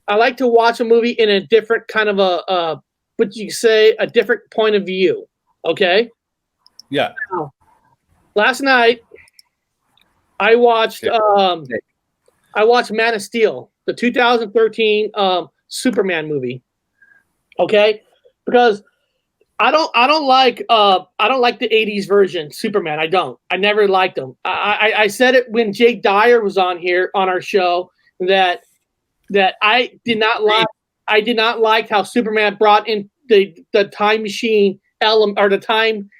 I like to watch a movie in a different kind of what you say, a different point of view. Okay. Yeah. Now, last night, I watched Man of Steel, the 2013 Superman movie. Okay, because I don't like the 80s version Superman. I never liked him. I said it when Jake Dyer was on here on our show that I did not like how Superman brought in the time machine element, or the time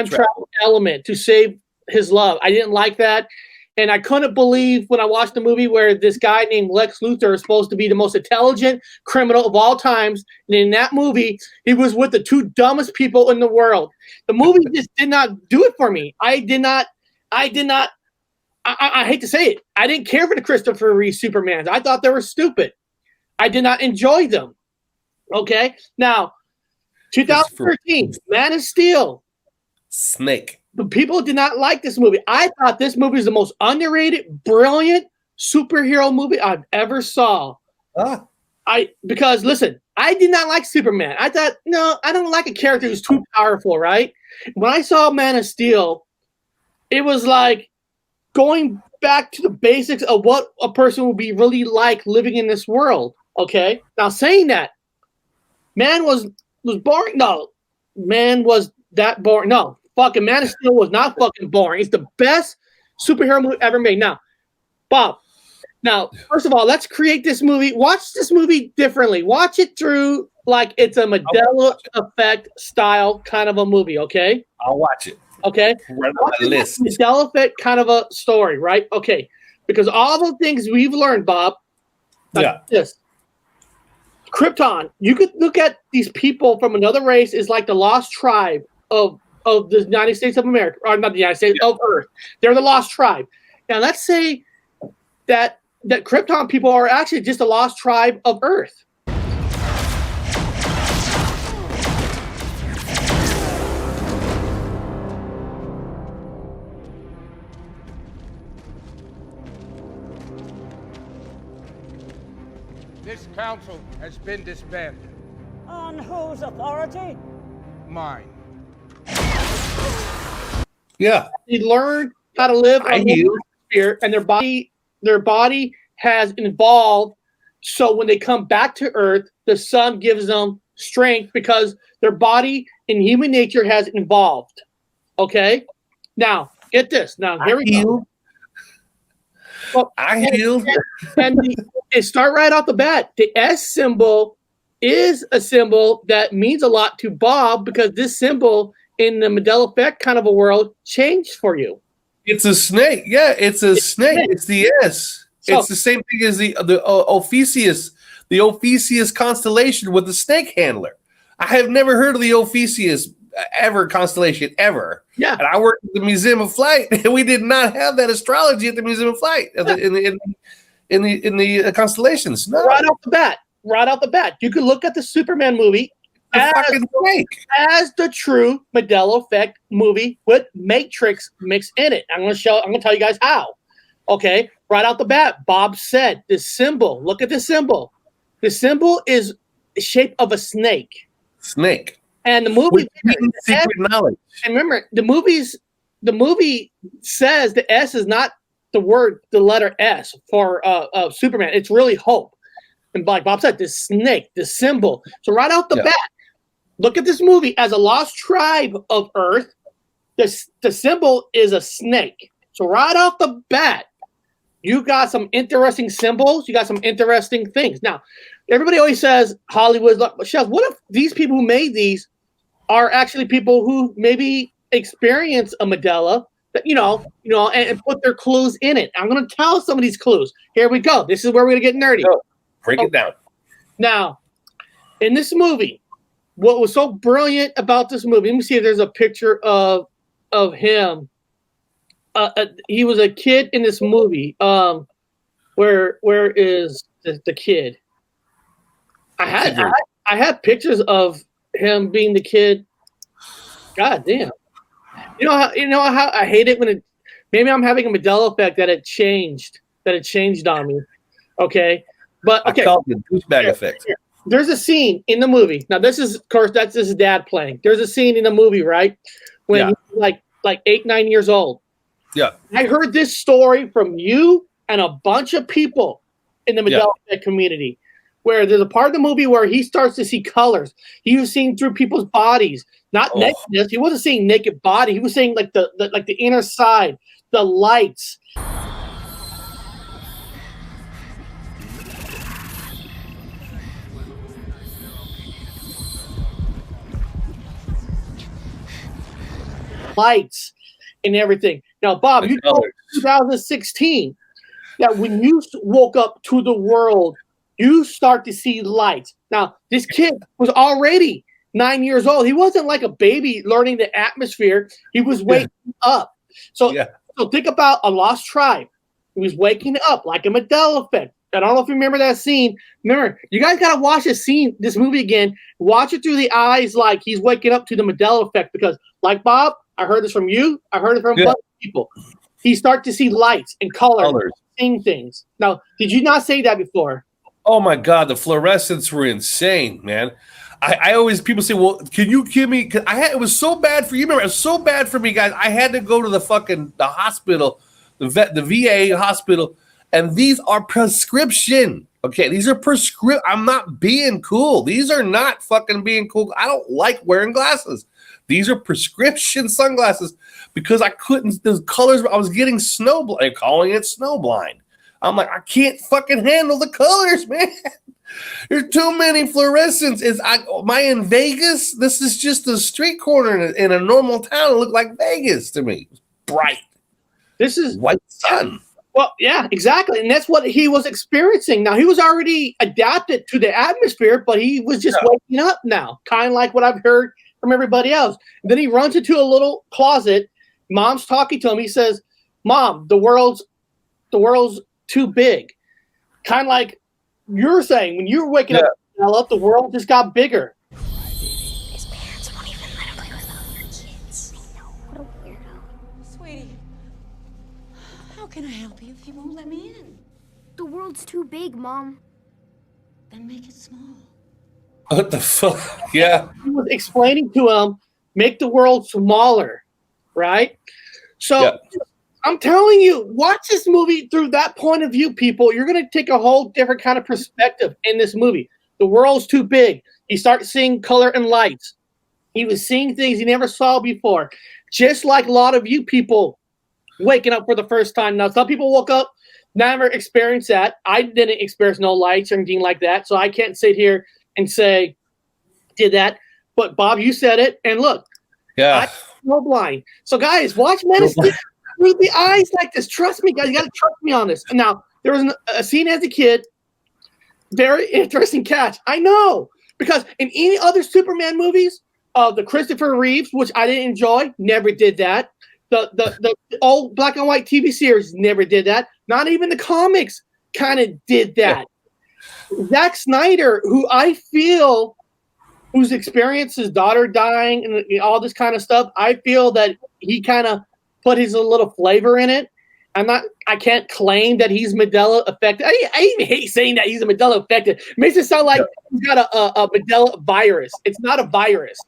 travel element to save his love. I didn't like that. And I couldn't believe when I watched the movie where this guy named Lex Luthor is supposed to be the most intelligent criminal of all times. And in that movie, he was with the two dumbest people in the world. The movie just did not do it for me. I hate to say it. I didn't care for the Christopher Reeve Supermans. I thought they were stupid. I did not enjoy them. Okay. Now, 2013, Man of Steel. Snake. The people did not like this movie. I thought this movie is the most underrated, brilliant superhero movie I've ever saw. Because listen, I did not like Superman. I thought, no, I don't like a character who's too powerful, right? When I saw Man of Steel, it was like going back to the basics of what a person would be really like living in this world. Okay. Now, saying that, man was boring. No, man was that boring. No. Fucking Man of Steel was not fucking boring. It's the best superhero movie ever made. Now, Bob, first of all, let's create this movie. Watch this movie differently. Watch it through like it's a Mandela effect style kind of a movie, okay? I'll watch it. Okay? Right on my list. Mandela effect kind of a story, right? Okay. Because all the things we've learned, Bob, like this. Krypton, you could look at these people from another race as like the lost tribe of the United States of America, or not the United States, of Earth. They're the lost tribe. Now, let's say that Krypton people are actually just a lost tribe of Earth. This council has been disbanded. On whose authority? Mine. Yeah. They learn how to live on the atmosphere, and their body has evolved. So when they come back to Earth, the sun gives them strength because their body in human nature has evolved. Okay? Now, get this. Now, here we go. Well, and start right off the bat. The S symbol is a symbol that means a lot to Bob because this symbol in the Mandela effect kind of a world changed for you. It's a snake. Yeah, it's a snake. It's the S. So, it's the same thing as the Ophiuchus constellation with the snake handler. I have never heard of the Ophiuchus constellation ever. Yeah. And I worked at the Museum of Flight, and we did not have that astrology at the Museum of Flight in the constellations. No. Right off the bat, you could look at the Superman movie as the true Mandela effect movie with Matrix mixed in it. I'm going to tell you guys how. Okay, right out the bat, Bob said this symbol. Look at the symbol. The symbol is the shape of a snake. Snake. And the movie secret knowledge. And remember, the movie says the S is not the letter S for Superman. It's really hope. And like Bob said, this snake, this symbol. So right off the bat, look at this movie as a lost tribe of Earth. The symbol is a snake. So right off the bat, you got some interesting symbols. You got some interesting things. Now, everybody always says Hollywood's like, Michelle, what if these people who made these are actually people who maybe experience a Mandela, and put their clues in it? I'm going to tell some of these clues. Here we go. This is where we're going to get nerdy. Break it down. Now, in this movie, what was so brilliant about this movie, let me see if there's a picture of him. He was a kid in this movie. Where is the kid? I had pictures of him being the kid. God damn. You know how I hate it when maybe I'm having a Mandela effect that it changed on me. Okay. But okay, I call it the douchebag effect. There's a scene in the movie. Now, this is, of course, that's his dad playing. There's a scene in the movie, right, when he's like 8, 9 years old. Yeah. I heard this story from you and a bunch of people in the Mandela effect community, where there's a part of the movie where he starts to see colors. He was seeing through people's bodies, not nakedness. He wasn't seeing naked body. He was seeing like the inner side, the lights. Lights and everything. Now, Bob, you told me in 2016 that when you woke up to the world, you start to see lights. Now, this kid was already 9 years old. He wasn't like a baby learning the atmosphere. He was waking up. So think about a lost tribe. He was waking up like a Mandela effect. I don't know if you remember that scene. Remember, you guys got to watch this movie again. Watch it through the eyes like he's waking up to the Mandela effect, because like Bob, I heard this from you. I heard it from a bunch of people. He start to see lights and colors. Seeing things. Now, did you not say that before? Oh my God, the fluorescents were insane, man. I always, people say, well, can you give me, it was so bad for you. Remember, it was so bad for me, guys. I had to go to the hospital, the VA hospital, and these are prescription. Okay, these are prescription. I'm not being cool. These are not fucking being cool. I don't like wearing glasses. These are prescription sunglasses because I couldn't, the colors, I was getting snowblind, calling it snowblind. I'm like, I can't fucking handle the colors, man. There's too many fluorescents. Am I in Vegas? This is just a street corner in a normal town. It looked like Vegas to me. It was bright. This is white sun. Well, yeah, exactly. And that's what he was experiencing. Now, he was already adapted to the atmosphere, but he was just waking up now, kind of like what I've heard from everybody else. And then he runs into a little closet. Mom's talking to him. He says, Mom, the world's too big. Kind of like you're saying, when you were waking up, the world just got bigger. His parents won't even let him play with other kids. I know, what a weirdo. Sweetie, how can I help you if you won't let me in? The world's too big, Mom. Then make it small. What the fuck? Yeah. He was explaining to him, make the world smaller, right? So I'm telling you, watch this movie through that point of view, people. You're going to take a whole different kind of perspective in this movie. The world's too big. He starts seeing color and lights. He was seeing things he never saw before, just like a lot of you people waking up for the first time. Now, some people woke up, never experienced that. I didn't experience no lights or anything like that, so I can't sit here and say did that. But, Bob, you said it, and look. I'm no blind. So, guys, watch Medicine through the eyes like this. Trust me, guys. You got to trust me on this. Now, there was a scene as a kid. Very interesting catch. I know. Because in any other Superman movies, the Christopher Reeves, which I didn't enjoy, never did that. The old black and white TV series never did that. Not even the comics kind of did that. Zack Snyder, who I feel, who's experienced his daughter dying and all this kind of stuff, I feel that he kind of put his little flavor in it. I can't claim that he's Mandela affected. I even hate saying that he's a Mandela affected. It makes it sound like he's got a Mandela virus. It's not a virus.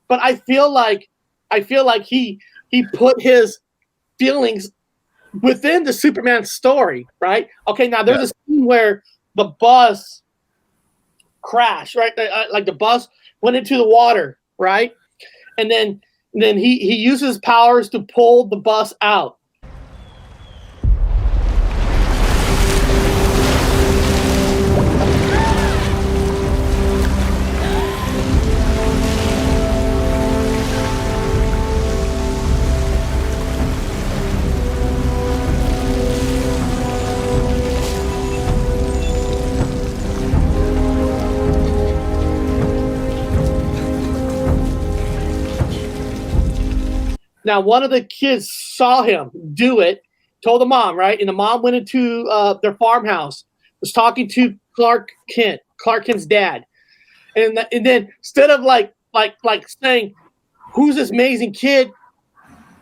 But I feel like he put his feelings within the Superman story, right? Okay, now there's a scene where the bus crashed, right? Like the bus went into the water, right? And then he uses powers to pull the bus out. Now, one of the kids saw him do it, told the mom, right? And the mom went into their farmhouse, was talking to Clark Kent's dad. And then instead of like saying, who's this amazing kid?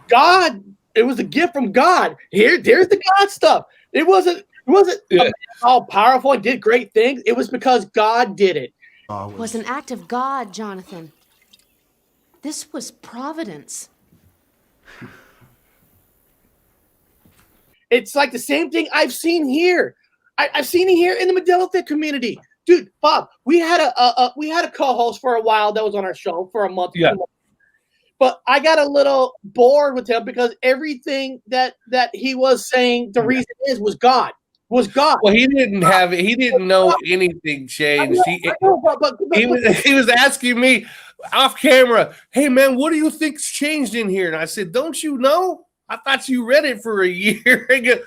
God, it was a gift from God. There's the God stuff. It wasn't It wasn't all powerful and did great things. It was because God did it. It was an act of God, Jonathan. This was providence. It's like the same thing I've seen here. I've seen it here in the Mandela Effect community. Dude, Bob, we had a co-host for a while that was on our show for a month. Yeah. But I got a little bored with him because everything that he was saying, the reason was God. Was God. Well, he didn't know anything changed. He was asking me off camera, "Hey man, what do you think's changed in here?" And I said, "Don't you know? I thought you read it for a year." And go,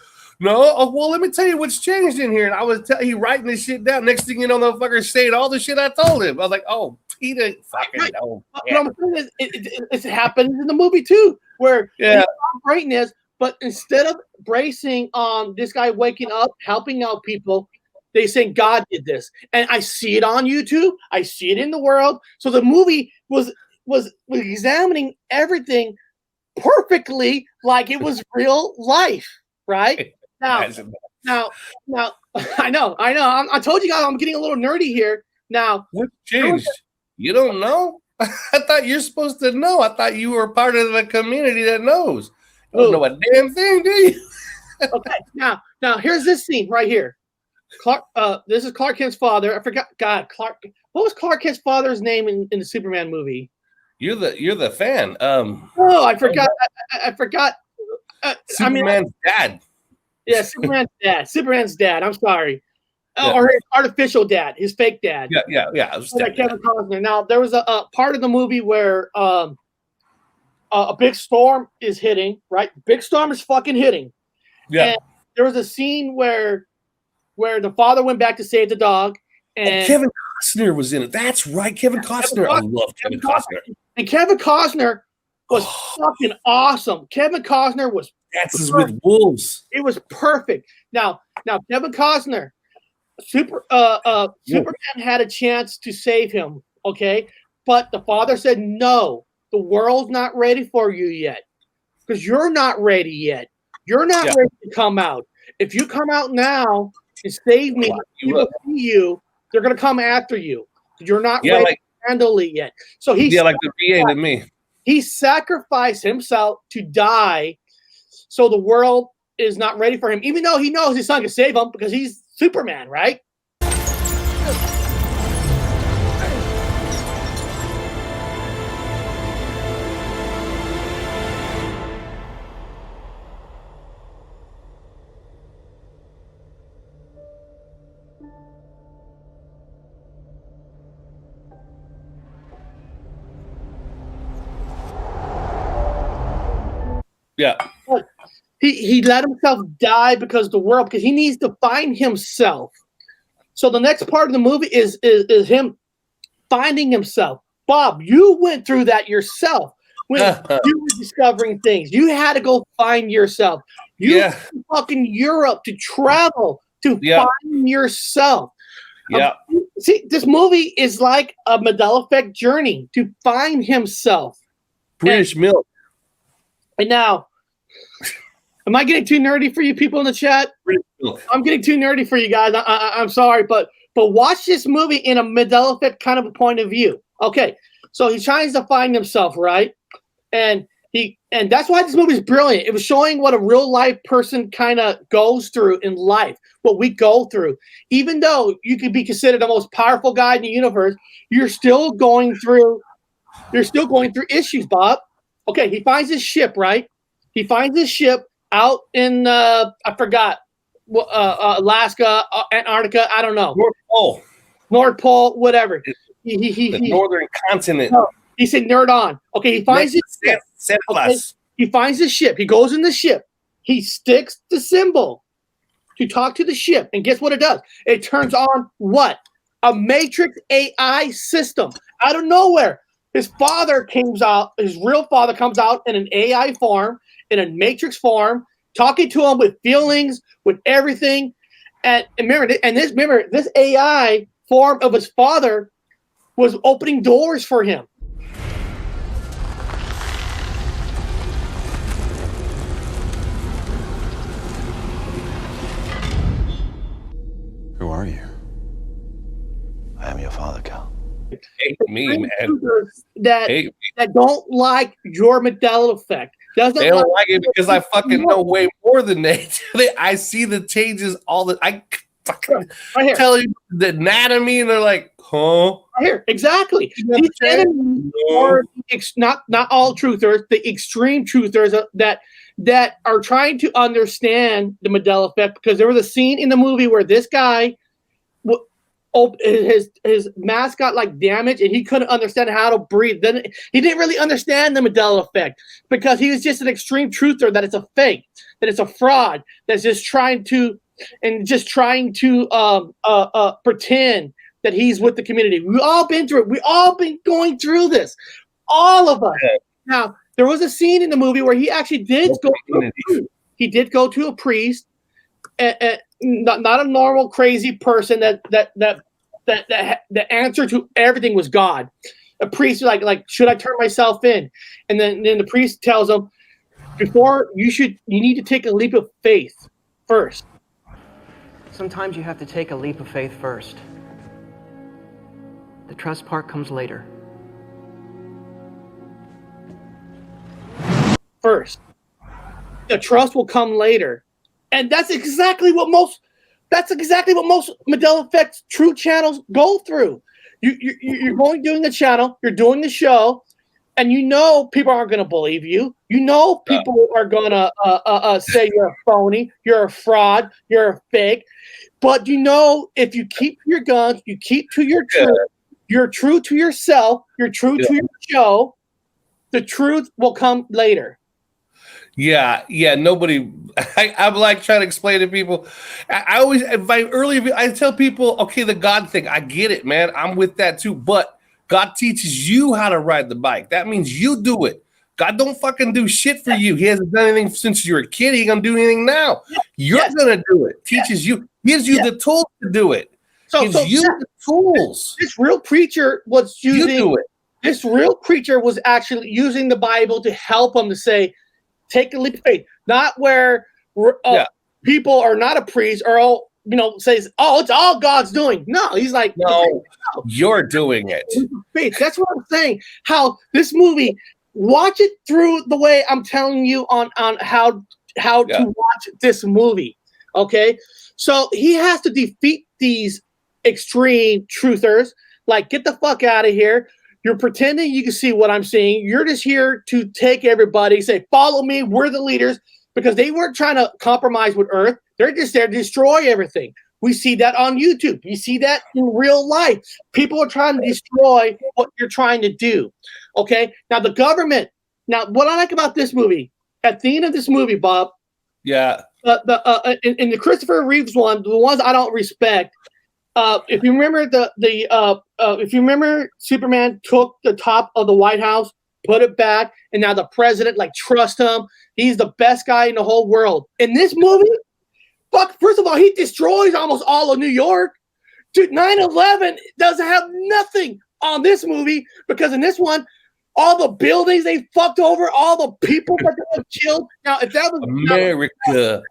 no, oh, well, let me tell you what's changed in here. And I was he writing this shit down. Next thing you know, the fucker saying all the shit I told him. I was like, "Oh, he didn't fucking know." What I'm saying is, it happens in the movie too, where greatness. But instead of bracing on this guy waking up, helping out people, they say God did this, and I see it on YouTube. I see it in the world. So the movie was examining everything perfectly, like it was real life, right? Now, I know. I told you guys I'm getting a little nerdy here. Now, what changed? You don't know? I thought you're supposed to know. I thought you were part of the community that knows. You don't know a damn thing, do you? Okay, now here's this scene right here. Clark, this is Clark Kent's father. I forgot. God, Clark. What was Clark Kent's father's name in the Superman movie? You're the fan. Oh, I forgot. I forgot. Superman's dad. Yeah, Superman's dad. I'm sorry. Or his artificial dad, his fake dad. Yeah. Like Kevin Costner. Now there was a part of the movie where a big storm is hitting. Right, big storm is fucking hitting. Yeah. And there was a scene where the father went back to save the dog, and Kevin Costner was in it. That's right, Kevin Costner. I love Kevin Costner. And Kevin Costner was fucking awesome. Kevin Costner was Dances with Wolves. It was perfect. Now Kevin Costner, Superman had a chance to save him, okay? But the father said, no, the world's not ready for you yet. Because you're not ready yet. You're not ready to come out. If you come out now and save me, they're going to come after you. You're not ready to handle it yet. So like the VA to me. He sacrificed himself to die so the world is not ready for him, even though he knows his son can save him because he's Superman, right? Yeah. He let himself die because he needs to find himself. So the next part of the movie is him finding himself. Bob, you went through that yourself when you were discovering things. You had to go find yourself. You went to fucking Europe to travel to find yourself. Yeah. See, this movie is like a Mandela Effect journey to find himself. British milk. And now, am I getting too nerdy for you people in the chat? I'm getting too nerdy for you guys. I'm sorry, but watch this movie in a Mandela Effect kind of a point of view. Okay, so he tries to find himself, right? And that's why this movie is brilliant. It was showing what a real life person kind of goes through in life, what we go through. Even though you could be considered the most powerful guy in the universe, you're still going through issues, Bob. Okay, he finds his ship, right? He finds his ship out in I forgot, Alaska, Antarctica. I don't know. North Pole, whatever. The northern continent. No, he said nerd on. Okay, he finds his ship. Okay, he finds his ship. He goes in the ship. He sticks the symbol to talk to the ship, and guess what it does? It turns on what? A Matrix AI system out of nowhere. His father comes out. His real father comes out in an AI form, in a Matrix form, talking to him with feelings, with everything. And remember, this AI form of his father was opening doors for him. me, man. That don't like your Mandela effect. They don't like it because I fucking know way more than they. I see the changes all the. I fucking tell you the anatomy, and they're like, huh? Right here, exactly. These enemies are not all truthers, the extreme truthers that are trying to understand the Mandela effect, because there was a scene in the movie where this guy, his mask got like damaged and he couldn't understand how to breathe. Then he didn't really understand the Mandela effect because he was just an extreme truther that it's a fake, that it's a fraud, that's just trying to pretend that he's with the community. We've all been through it. We've all been going through this. All of us. Okay. Now, there was a scene in the movie where he actually did go to a priest. He did go to a priest, not a normal crazy person that the answer to everything was God. A priest was like, should I turn myself in? And then the priest tells him, before you need to take a leap of faith first. Sometimes you have to take a leap of faith first. The trust part comes later. First. The trust will come later. And that's exactly what most Mandela Effect true channels go through. You're doing the channel, you're doing the show, and you know people aren't going to believe you. You know people are going to say you're a phony, you're a fraud, you're a fake. But you know, if you keep your guns, you keep to your truth, you're true to yourself, you're true to your show, the truth will come later. Yeah. Nobody. I'm like trying to explain to people. I always invite early. I tell people, okay, the God thing. I get it, man. I'm with that too. But God teaches you how to ride the bike. That means you do it. God don't fucking do shit for you. He hasn't done anything since you were a kid. He ain't gonna do anything now. You're gonna do it. Teaches you. Gives you the tools to do it. Gives you the tools. This real preacher was using. You do it. This real preacher was actually using the Bible to help him to say, take a leap of faith, not where people are not a priest or all says, oh, it's all God's doing. No, he's like, no, you're doing it. Faith. That's what I'm saying. How this movie, watch it through the way I'm telling you on how to watch this movie. Okay, so he has to defeat these extreme truthers. Like, get the fuck out of here. You're pretending you can see what I'm seeing. You're just here to take everybody, say, follow me, we're the leaders, because they weren't trying to compromise with Earth. They're just there to destroy everything. We see that on YouTube. You see that in real life. People are trying to destroy what you're trying to do. Okay? Now, the government. Now, what I like about this movie, at the end of this movie, Bob. Yeah. In the Christopher Reeves one, the ones I don't respect, if you remember if you remember, Superman took the top of the White House, put it back, and now the president trust him. He's the best guy in the whole world. In this movie, first of all, he destroys almost all of New York. Dude, 9/11 doesn't have nothing on this movie, because in this one, all the buildings they fucked over, all the people that they killed. Now, if that was America,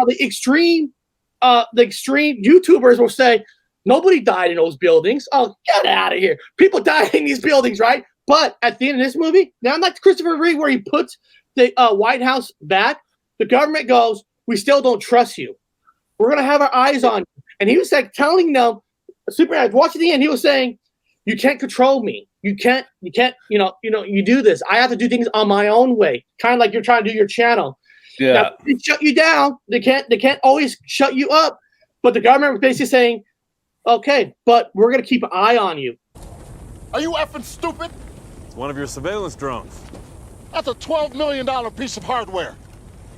the extreme YouTubers will say nobody died in those buildings. Oh, get out of here! People died in these buildings, right? But at the end of this movie, now like Christopher Reeve, where he puts the White House back, the government goes, "We still don't trust you. We're gonna have our eyes on you." And he was telling them, Superman, watching the end, he was saying, "You can't control me. You can't. You do this. I have to do things on my own way, kind of like you're trying to do your channel." Yeah. Now, they shut you down. They can't always shut you up. But the government was basically saying, okay, but we're going to keep an eye on you. Are you effing stupid? It's one of your surveillance drones. That's a $12 million piece of hardware.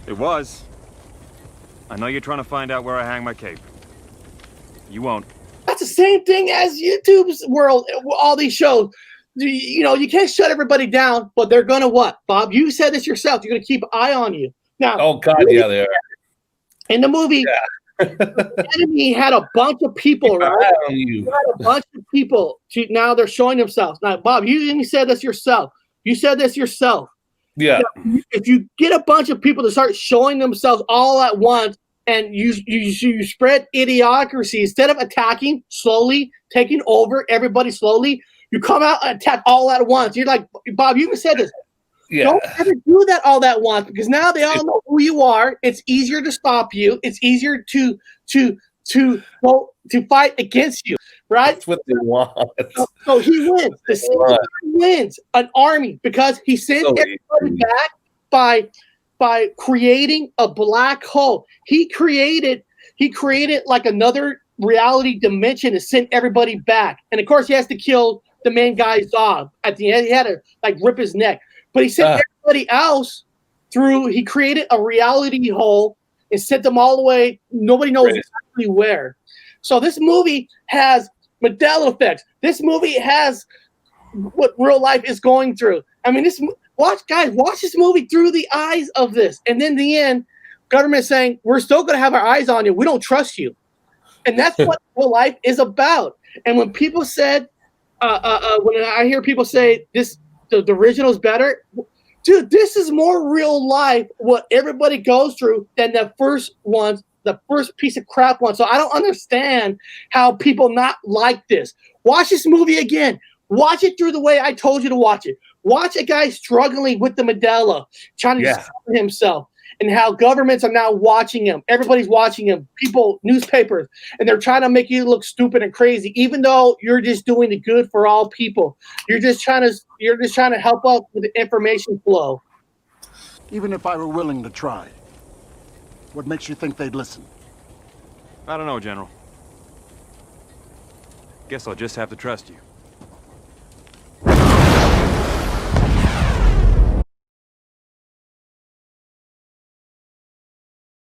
It was. I know you're trying to find out where I hang my cape. You won't. That's the same thing as YouTube's world, all these shows. you can't shut everybody down, but they're gonna what, Bob? You said this yourself. You're gonna keep an eye on you. Now, oh God, yeah, they are. In the movie, the enemy had a bunch of people, right? You had a bunch of people. Now they're showing themselves. Now, Bob, you even said this yourself. You said this yourself. Yeah. If you get a bunch of people to start showing themselves all at once, and you spread idiocracy instead of attacking slowly, taking over everybody slowly, you come out and attack all at once. You're like, Bob, you even said this. Yeah. Don't ever do that all at once, because now they all know who you are. It's easier to stop you. It's easier to fight against you, right? That's what they want. So he wins. The CGI wins an army because he sent everybody back by creating a black hole. He created like another reality dimension to send everybody back. And of course, he has to kill the main guy's dog at the end. He had to like rip his neck. But he sent everybody else through. He created a reality hole and sent them all the way. Nobody knows exactly where. So this movie has Mandela effects. This movie has what real life is going through. I mean, watch this movie through the eyes of this. And then in the end, government saying, we're still going to have our eyes on you. We don't trust you. And that's what real life is about. And when people said, when I hear people say the original is better, dude, this is more real life, what everybody goes through, than the first piece of crap one. So I don't understand how people not like this. Watch this movie again. Watch it through the way I told you to watch it. Watch a guy struggling with the Mandela, trying to discover himself, and how governments are now watching him. Everybody's watching him. People, newspapers, and they're trying to make you look stupid and crazy, even though you're just doing the good for all people. You're just trying to help out with the information flow. Even if I were willing to try, what makes you think they'd listen? I don't know, General. Guess I'll just have to trust you.